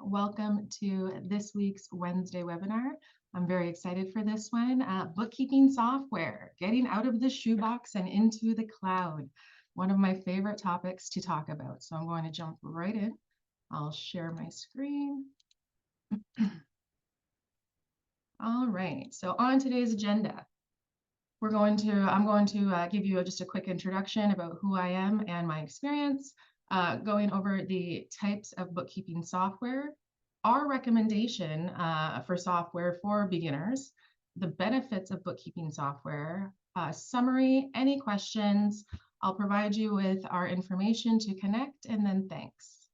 Welcome to this week's Wednesday webinar. I'm very excited for this one. Bookkeeping software, getting out of the shoebox and into the cloud. One of my favorite topics to talk about. So I'm going to jump right in. I'll share my screen. All right, so on today's agenda, I'm going to give you just a quick introduction about who I am and my experience, going over the types of bookkeeping software, our recommendation for software for beginners, the benefits of bookkeeping software, summary, any questions. I'll provide you with our information to connect, and then thanks.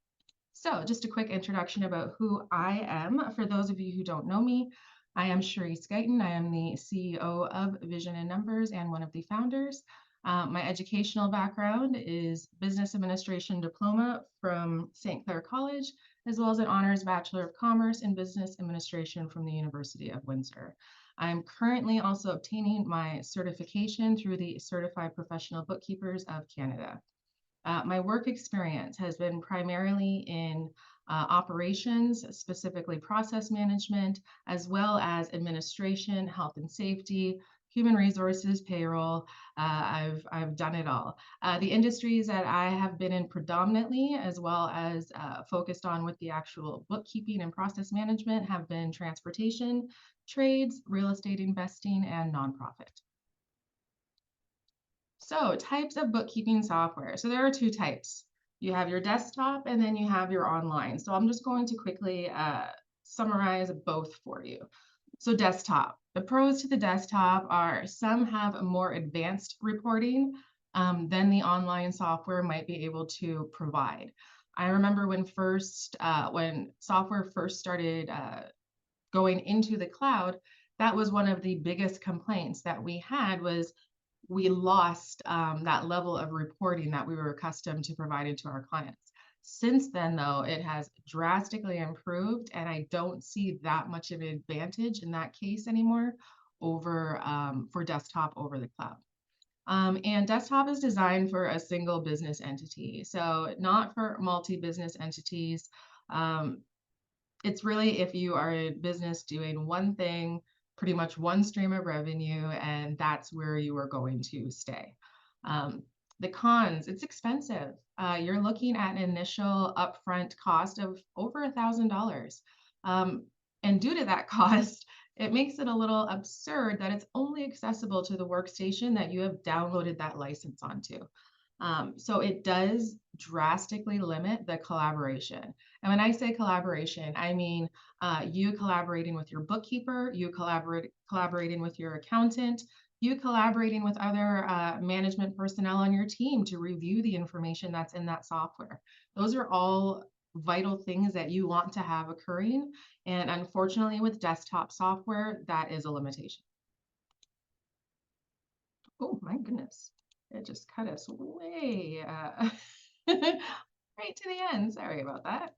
So just a quick introduction about who I am. For those of you who don't know me, I am Cherise Guyton. I am the CEO of Vision and Numbers and one of the founders. My educational background is Business Administration Diploma from St. Clair College, as well as an Honors Bachelor of Commerce in Business Administration from the University of Windsor. I'm currently also obtaining my certification through the Certified Professional Bookkeepers of Canada. My work experience has been primarily in operations, specifically process management, as well as administration, health and safety, human resources, payroll. I've done it all. The industries that I have been in predominantly, as well as focused on with the actual bookkeeping and process management, have been transportation, trades, real estate investing, and nonprofit. So types of bookkeeping software. So there are two types. You have your desktop and then you have your online. So I'm just going to quickly summarize both for you. So desktop. The pros to the desktop are some have a more advanced reporting than the online software might be able to provide. I remember when software first started going into the cloud, that was one of the biggest complaints that we had was we lost that level of reporting that we were accustomed to providing to our clients. Since then, though, it has drastically improved, and I don't see that much of an advantage in that case anymore over for desktop over the cloud. And desktop is designed for a single business entity, so not for multi-business entities. It's really if you are a business doing one thing, pretty much one stream of revenue, and that's where you are going to stay. The cons, it's expensive. You're looking at an initial upfront cost of over $1,000. And due to that cost, it makes it a little absurd that it's only accessible to the workstation that you have downloaded that license onto. So it does drastically limit the collaboration. And when I say collaboration, I mean you collaborating with your bookkeeper, you collaborating with your accountant, you collaborating with other management personnel on your team to review the information that's in that software. Those are all vital things that you want to have occurring. And unfortunately, with desktop software, that is a limitation. Oh, my goodness. It just cut us way right to the end. Sorry about that.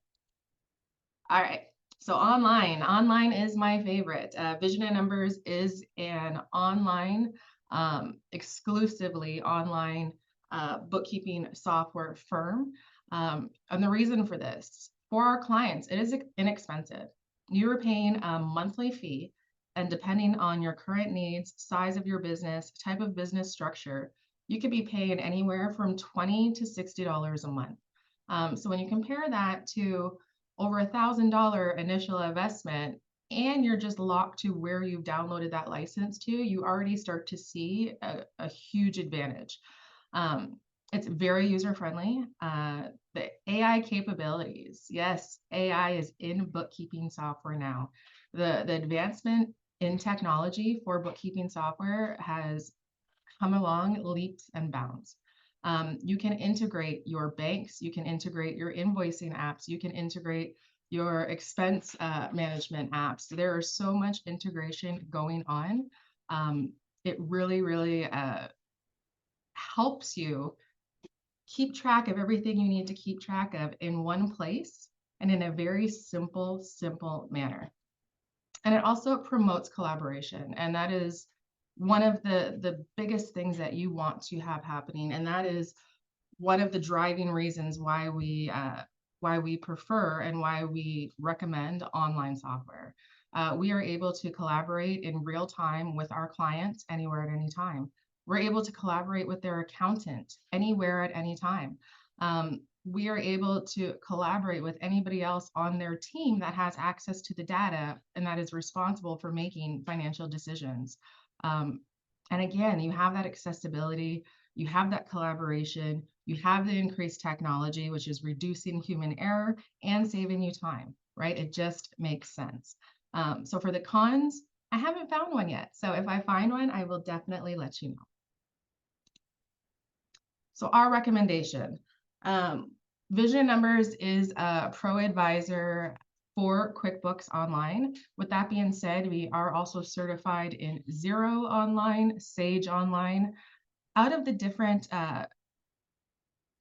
All right. So online is my favorite. Vision and Numbers is an online, exclusively online bookkeeping software firm. And the reason for this, for our clients, it is inexpensive. You are paying a monthly fee, and depending on your current needs, size of your business, type of business structure, you could be paying anywhere from $20 to $60 a month. So when you compare that to over $1,000 initial investment, and you're just locked to where you've downloaded that license to, you already start to see a huge advantage. It's very user-friendly. The AI capabilities, yes, AI is in bookkeeping software now. The advancement in technology for bookkeeping software has come along leaps and bounds. You can integrate your banks, you can integrate your invoicing apps, you can integrate your expense management apps. There is so much integration going on. It really, really helps you keep track of everything you need to keep track of in one place and in a very simple manner. And it also promotes collaboration, and that is one of the biggest things that you want to have happening, and that is one of the driving reasons why we why we prefer and why we recommend online software. We are able to collaborate in real time with our clients anywhere at any time. We're able to collaborate with their accountant anywhere at any time. We are able to collaborate with anybody else on their team that has access to the data and that is responsible for making financial decisions. And again, you have that accessibility, you have that collaboration, you have the increased technology, which is reducing human error and saving you time, right? It just makes sense. So for the cons, I haven't found one yet. So if I find one, I will definitely let you know. So our recommendation, Vision Numbers is a pro advisor for QuickBooks Online. With that being said, we are also certified in Xero Online, Sage Online. Out of the different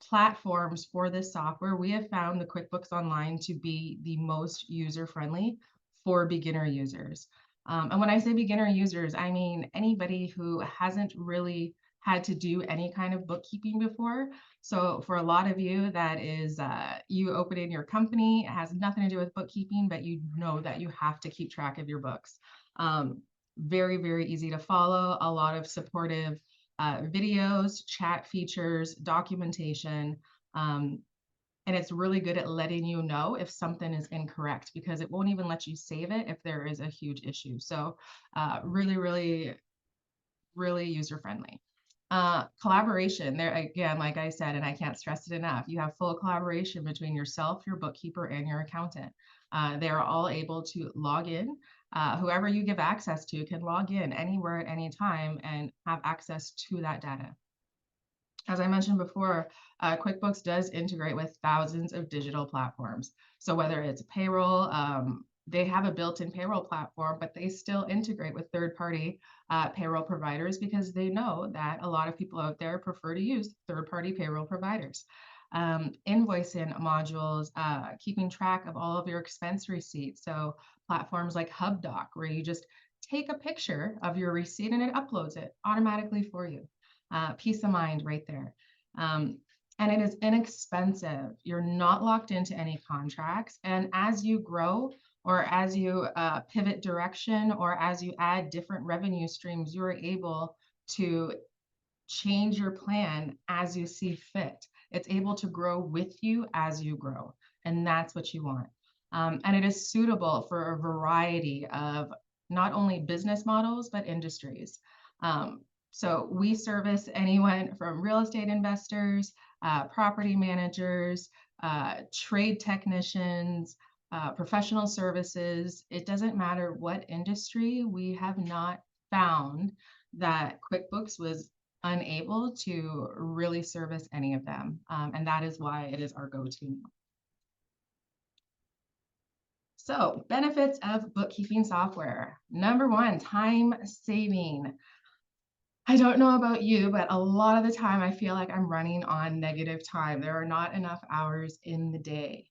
platforms for this software, we have found the QuickBooks Online to be the most user-friendly for beginner users. And when I say beginner users, I mean anybody who hasn't really had to do any kind of bookkeeping before. So for a lot of you, that is you opening your company. It has nothing to do with bookkeeping, but you know that you have to keep track of your books. Very, very easy to follow, a lot of supportive videos, chat features, documentation, and it's really good at letting you know if something is incorrect because it won't even let you save it if there is a huge issue. So really, really, really user-friendly. Collaboration, there again, like I said, and I can't stress it enough, you have full collaboration between yourself, your bookkeeper, and your accountant. They are all able to log in. Whoever you give access to can log in anywhere at any time and have access to that data. As I mentioned before, QuickBooks does integrate with thousands of digital platforms. So whether it's payroll, they have a built-in payroll platform, but they still integrate with third-party payroll providers because they know that a lot of people out there prefer to use third-party payroll providers. Invoicing modules, keeping track of all of your expense receipts. So platforms like HubDoc, where you just take a picture of your receipt and it uploads it automatically for you. Peace of mind right there. And it is inexpensive. You're not locked into any contracts. And as you grow, or as you pivot direction, or as you add different revenue streams, you're able to change your plan as you see fit. It's able to grow with you as you grow. And that's what you want. And it is suitable for a variety of not only business models, but industries. So we service anyone from real estate investors, property managers, trade technicians, professional services. It doesn't matter what industry. We have not found that QuickBooks was unable to really service any of them. And that is why it is our go-to now. So benefits of bookkeeping software. Number one, time saving. I don't know about you, but a lot of the time I feel like I'm running on negative time. There are not enough hours in the day.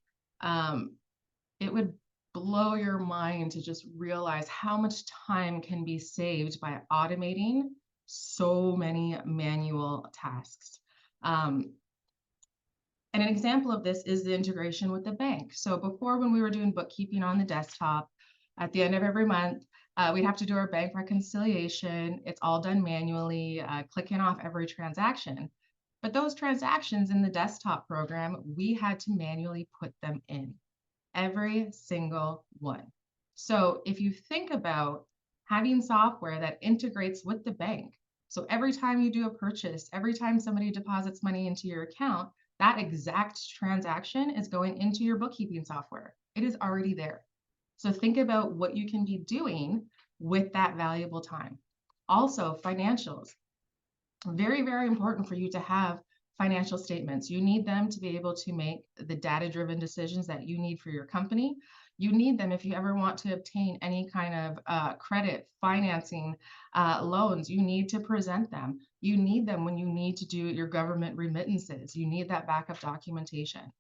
It would blow your mind to just realize how much time can be saved by automating so many manual tasks. And an example of this is the integration with the bank. So before, when we were doing bookkeeping on the desktop, at the end of every month, we'd have to do our bank reconciliation. It's all done manually, clicking off every transaction. But those transactions in the desktop program, we had to manually put them in, every single one. So if you think about having software that integrates with the bank, so every time you do a purchase, every time somebody deposits money into your account, that exact transaction is going into your bookkeeping software. It is already there. So think about what you can be doing with that valuable time. Also, financials. Very, very important for you to have financial statements. You need them to be able to make the data-driven decisions that you need for your company. You need them if you ever want to obtain any kind of credit, financing, loans. You need to present them. You need them when you need to do your government remittances. You need that backup documentation.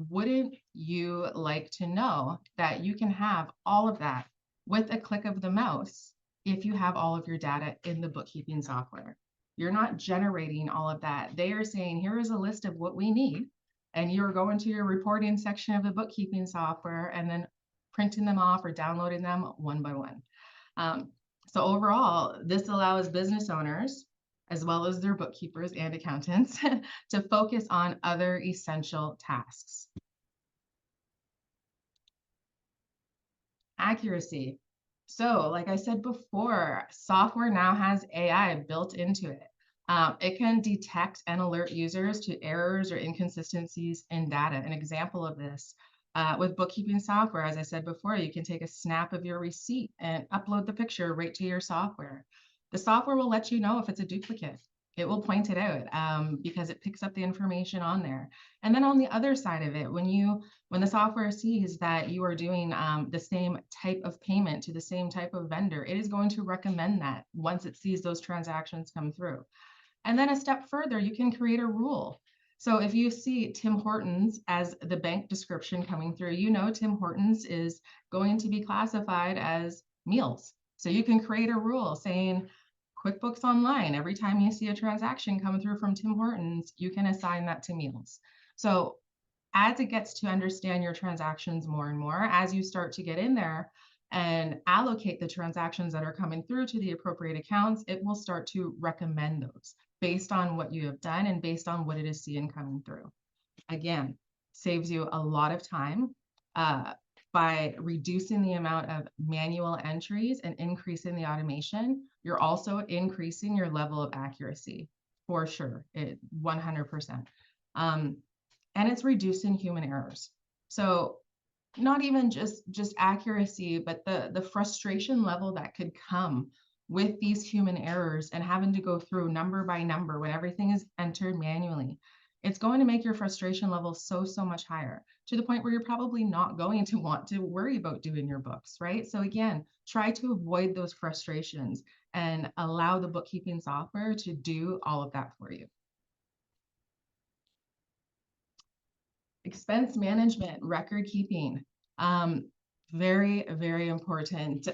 Wouldn't you like to know that you can have all of that with a click of the mouse if you have all of your data in the bookkeeping software? You're not generating all of that. They are saying, here is a list of what we need, and you're going to your reporting section of the bookkeeping software and then printing them off or downloading them one by one. So overall, this allows business owners, as well as their bookkeepers and accountants, to focus on other essential tasks. Accuracy. So, like I said before, software now has AI built into it. It can detect and alert users to errors or inconsistencies in data. An example of this with bookkeeping software, as I said before, you can take a snap of your receipt and upload the picture right to your software. The software will let you know if it's a duplicate. It will point it out because it picks up the information on there. And then on the other side of it, when the software sees that you are doing the same type of payment to the same type of vendor, it is going to recommend that once it sees those transactions come through. And then a step further, you can create a rule. So if you see Tim Hortons as the bank description coming through, you know Tim Hortons is going to be classified as meals. So you can create a rule saying Quickbooks Online, every time you see a transaction come through from Tim Hortons, you can assign that to meals. So as it gets to understand your transactions more and more, as you start to get in there and allocate the transactions that are coming through to the appropriate accounts, it will start to recommend those based on what you have done and based on what it is seeing coming through. Again, saves you a lot of time by reducing the amount of manual entries and increasing the automation. You're also increasing your level of accuracy for sure, 100%. And it's reducing human errors. So not even just accuracy, but the frustration level that could come with these human errors and having to go through number by number when everything is entered manually. It's going to make your frustration level so much higher, to the point where you're probably not going to want to worry about doing your books, right? So again, try to avoid those frustrations and allow the bookkeeping software to do all of that for you. Expense management, record keeping, very, very important.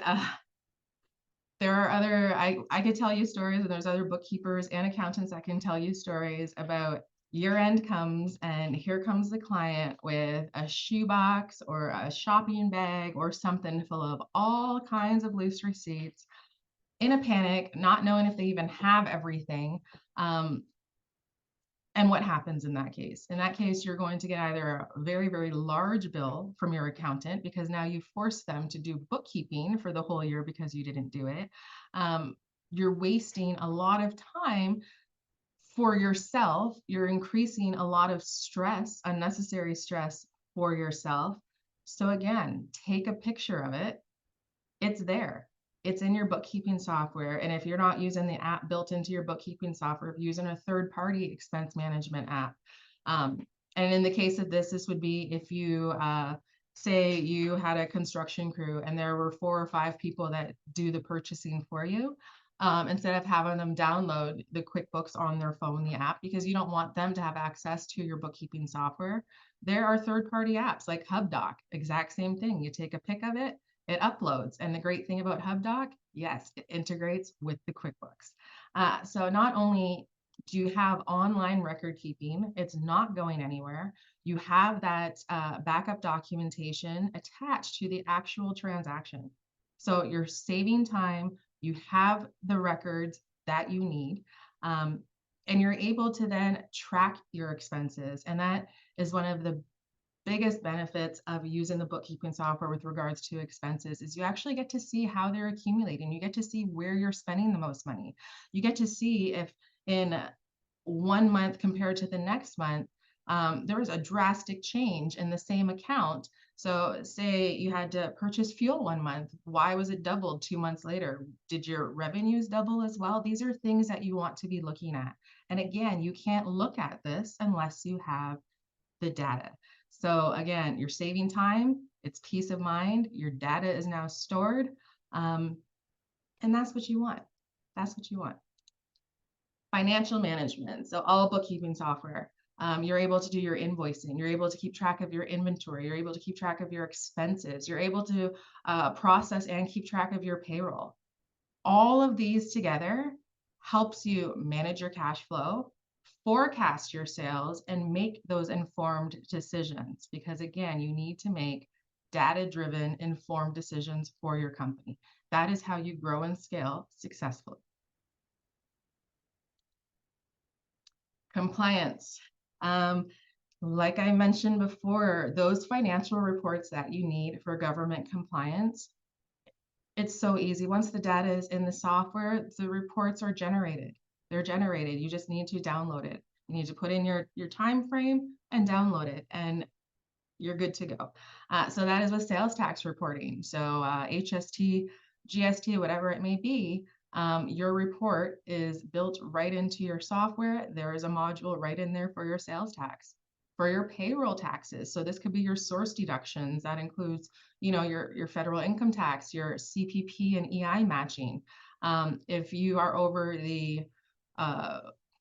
There are other, I could tell you stories, and there's other bookkeepers and accountants that can tell you stories about year end comes and here comes the client with a shoebox or a shopping bag or something full of all kinds of loose receipts, in a panic, not knowing if they even have everything. And what happens in that case? In that case, you're going to get either a very, very large bill from your accountant because now you forced them to do bookkeeping for the whole year because you didn't do it. You're wasting a lot of time for yourself. You're increasing a lot of stress, unnecessary stress for yourself. So again, take a picture of it. It's there. It's in your bookkeeping software. And if you're not using the app built into your bookkeeping software, if you're using a third-party expense management app. And in the case of this would be if you say you had a construction crew and there were 4 or 5 people that do the purchasing for you. Instead of having them download the QuickBooks on their phone, the app, because you don't want them to have access to your bookkeeping software, there are third-party apps like HubDoc, exact same thing. You take a pic of it, it uploads. And the great thing about HubDoc, yes, it integrates with the QuickBooks. So not only do you have online record keeping, it's not going anywhere. You have that backup documentation attached to the actual transaction. So you're saving time, you have the records that you need, and you're able to then track your expenses. And that is one of the biggest benefits of using the bookkeeping software with regards to expenses is you actually get to see how they're accumulating. You get to see where you're spending the most money. You get to see if in one month compared to the next month, there was a drastic change in the same account. So say you had to purchase fuel one month. Why was it doubled 2 months later? Did your revenues double as well? These are things that you want to be looking at. And again, you can't look at this unless you have the data. So again, you're saving time, it's peace of mind, your data is now stored, and that's what you want. That's what you want. Financial management, so all bookkeeping software. You're able to do your invoicing, you're able to keep track of your inventory, you're able to keep track of your expenses, you're able to process and keep track of your payroll. All of these together helps you manage your cash flow, forecast your sales, and make those informed decisions. Because again, you need to make data-driven, informed decisions for your company. That is how you grow and scale successfully. Compliance. Like I mentioned before, those financial reports that you need for government compliance, it's so easy. Once the data is in the software, the reports are generated. They're generated. You just need to download it. You need to put in your time frame and download it, and you're good to go. So that is with sales tax reporting. So HST, GST, whatever it may be, your report is built right into your software. There is a module right in there for your sales tax, for your payroll taxes. So this could be your source deductions. That includes, your federal income tax, your CPP and EI matching. If you are over the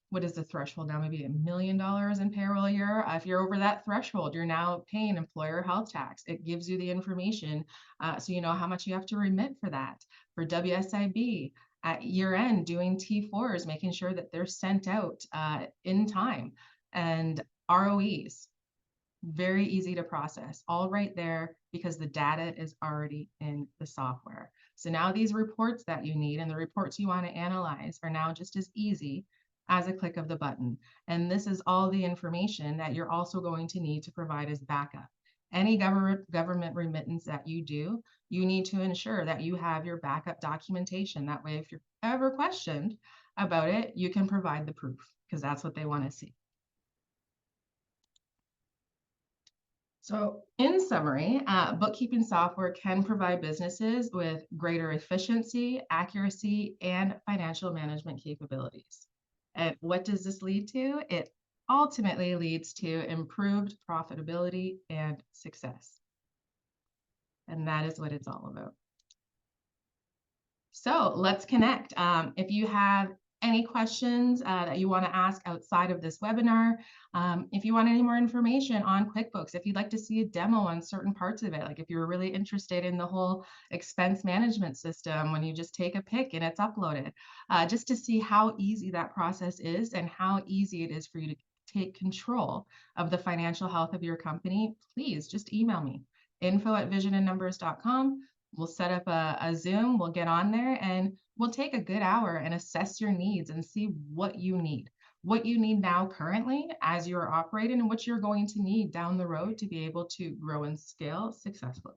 what is the threshold now? Maybe $1 million in payroll a year. If you're over that threshold, you're now paying employer health tax. It gives you the information so you know how much you have to remit for that. For WSIB, at year end, doing T4s, making sure that they're sent out in time. And ROEs, very easy to process, all right there because the data is already in the software. So now these reports that you need and the reports you want to analyze are now just as easy as a click of the button. And this is all the information that you're also going to need to provide as backup. Any government remittance that you do, you need to ensure that you have your backup documentation. That way, if you're ever questioned about it, you can provide the proof because that's what they want to see. So in summary, bookkeeping software can provide businesses with greater efficiency, accuracy, and financial management capabilities. And what does this lead to? It ultimately leads to improved profitability and success. And that is what it's all about. So let's connect. If you have any questions that you want to ask outside of this webinar, if you want any more information on QuickBooks, if you'd like to see a demo on certain parts of it, like if you're really interested in the whole expense management system when you just take a pic and it's uploaded, just to see how easy that process is and how easy it is for you to take control of the financial health of your company, please just email me, info@visionandnumbers.com. We'll set up a Zoom, we'll get on there, and we'll take a good hour and assess your needs and see what you need now currently as you're operating and what you're going to need down the road to be able to grow and scale successfully.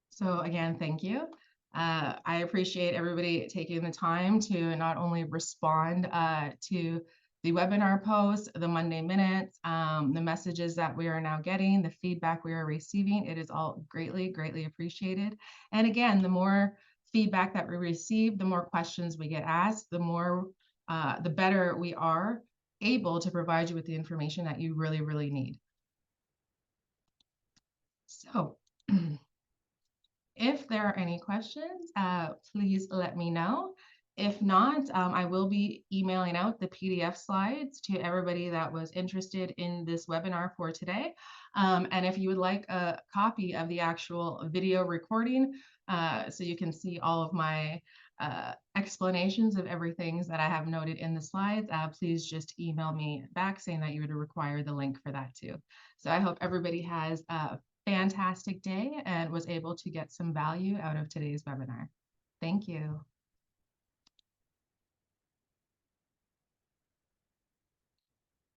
So again, thank you. I appreciate everybody taking the time to not only respond to the webinar posts, the Monday minutes, the messages that we are now getting, the feedback we are receiving. It is all greatly, greatly appreciated. And again, the more feedback that we receive, the more questions we get asked, the better we are able to provide you with the information that you really, really need. So if there are any questions, please let me know. If not, I will be emailing out the PDF slides to everybody that was interested in this webinar for today. And if you would like a copy of the actual video recording, so you can see all of my explanations of everything that I have noted in the slides, please just email me back saying that you would require the link for that too. So I hope everybody has a fantastic day and was able to get some value out of today's webinar. Thank you.